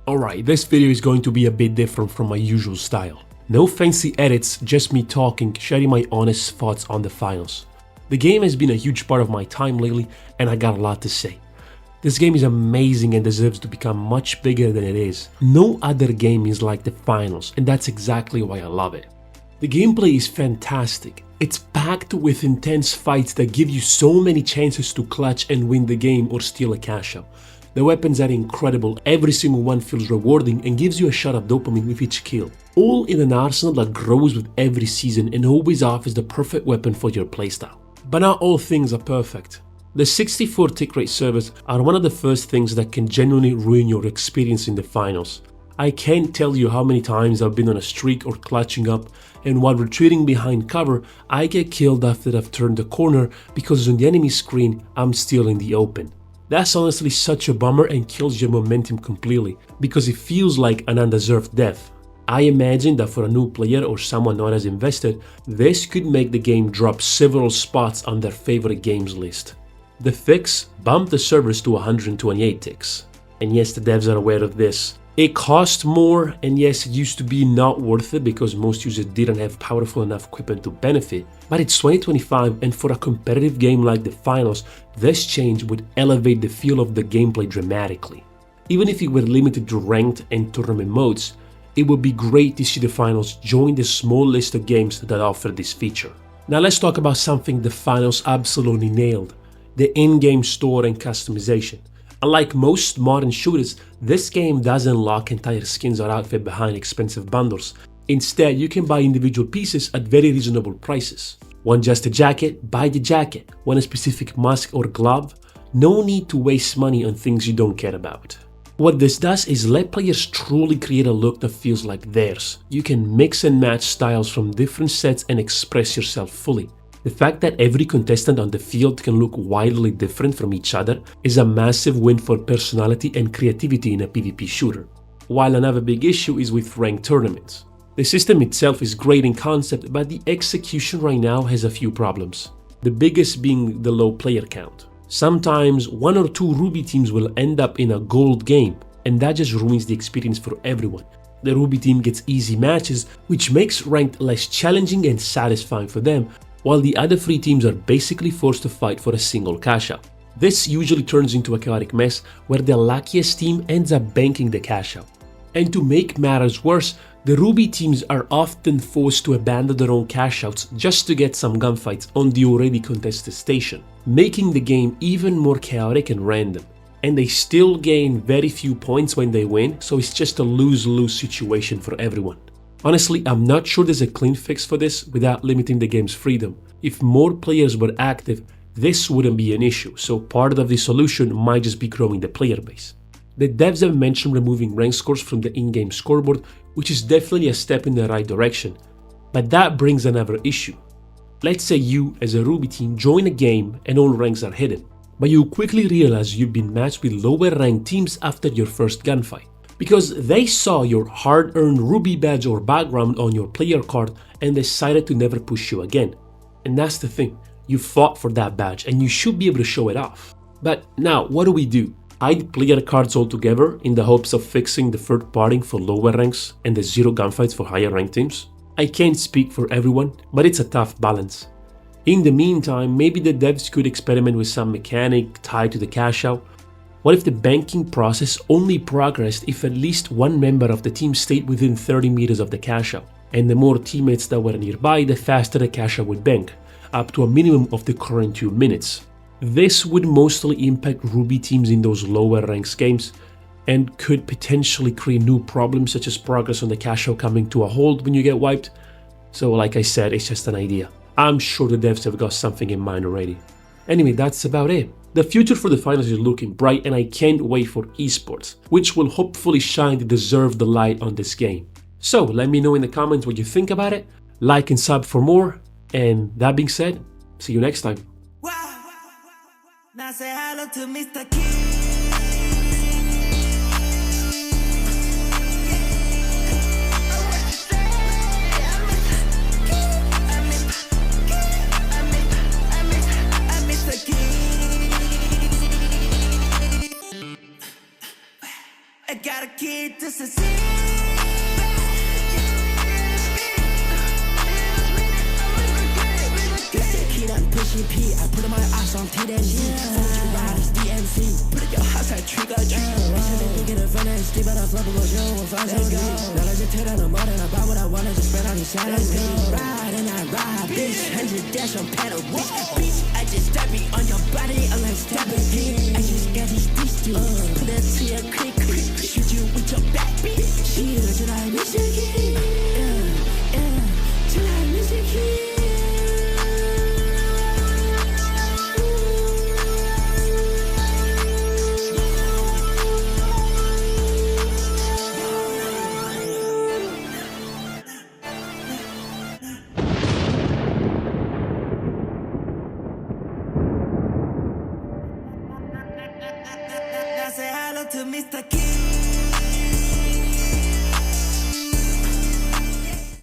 Alright, this video is going to be a bit different from my usual style. No fancy edits, just me talking, sharing my honest thoughts on the finals. The game has been a huge part of my time lately, and I got a lot to say. This game is amazing and deserves to become much bigger than it is. No other game is like the finals, and that's exactly why I love it. The gameplay is fantastic. It's packed with intense fights that give you so many chances to clutch and win the game or steal a cash out. The weapons are incredible, every single one feels rewarding and gives you a shot of dopamine with each kill. All in an arsenal that grows with every season and always offers the perfect weapon for your playstyle. But not all things are perfect. The 64 tick rate servers are one of the first things that can genuinely ruin your experience in the finals. I can't tell you how many times I've been on a streak or clutching up, and while retreating behind cover, I get killed after I've turned the corner because on the enemy screen, I'm still in the open. That's honestly such a bummer and kills your momentum completely, because it feels like an undeserved death. I imagine that for a new player or someone not as invested, this could make the game drop several spots on their favorite games list. The fix bumped the servers to 128 ticks. And yes, the devs are aware of this. It cost more, and yes, it used to be not worth it because most users didn't have powerful enough equipment to benefit, but it's 2025 and for a competitive game like the finals, this change would elevate the feel of the gameplay dramatically. Even if it were limited to ranked and tournament modes, it would be great to see the finals join the small list of games that offer this feature. Now let's talk about something the finals absolutely nailed: the in-game store and customization. Unlike most modern shooters, this game doesn't lock entire skins or outfit behind expensive bundles. Instead, you can buy individual pieces at very reasonable prices. Want just a jacket? Buy the jacket. Want a specific mask or glove? No need to waste money on things you don't care about. What this does is let players truly create a look that feels like theirs. You can mix and match styles from different sets and express yourself fully. The fact that every contestant on the field can look wildly different from each other is a massive win for personality and creativity in a PvP shooter. While another big issue is with ranked tournaments. The system itself is great in concept, but the execution right now has a few problems. The biggest being the low player count. Sometimes one or two Ruby teams will end up in a gold game, and that just ruins the experience for everyone. The Ruby team gets easy matches, which makes ranked less challenging and satisfying for them, while the other three teams are basically forced to fight for a single cash out. This usually turns into a chaotic mess where the luckiest team ends up banking the cash out. And to make matters worse, the Ruby teams are often forced to abandon their own cash outs just to get some gunfights on the already contested station, making the game even more chaotic and random. And they still gain very few points when they win, so it's just a lose-lose situation for everyone. Honestly, I'm not sure there's a clean fix for this without limiting the game's freedom. If more players were active, this wouldn't be an issue, so part of the solution might just be growing the player base. The devs have mentioned removing rank scores from the in-game scoreboard, which is definitely a step in the right direction. But that brings another issue. Let's say you, as a Ruby team, join a game and all ranks are hidden, but you quickly realize you've been matched with lower ranked teams after your first gunfight. Because they saw your hard-earned Ruby badge or background on your player card and decided to never push you again. And that's the thing, you fought for that badge and you should be able to show it off. But now, what do? Hide player cards altogether in the hopes of fixing the third party for lower ranks and the zero gunfights for higher ranked teams? I can't speak for everyone, but it's a tough balance. In the meantime, maybe the devs could experiment with some mechanic tied to the cash out. What if the banking process only progressed if at least one member of the team stayed within 30 meters of the cash out? And the more teammates that were nearby, the faster the cash out would bank, up to a minimum of the current 2 minutes. This would mostly impact Ruby teams in those lower ranks games, and could potentially create new problems such as progress on the cash out coming to a halt when you get wiped. So like I said, it's just an idea. I'm sure the devs have got something in mind already. Anyway, that's about it. The future for the finals is looking bright, and I can't wait for esports, which will hopefully shine the deserved light on this game. So let me know in the comments what you think about it, like and sub for more, and that being said, see you next time. Now say hello to Mr. King. I gotta keep Kid, this is it. Pushing P, I put on my eyes on TDMZ. Follow you riders, DMC. Put up your house at trick or treat. Bitch, I been thinking of fun and sleep, but I flip it, yo, we'll find some deep. Now let's just tear down the mud and I buy what I want and just spend on these shadows. Ride and I ride, bitch. 100 dash on pedal, bitch. I just stab me on your body, I'm like stabbing. I just got these streets. Put that to your creek.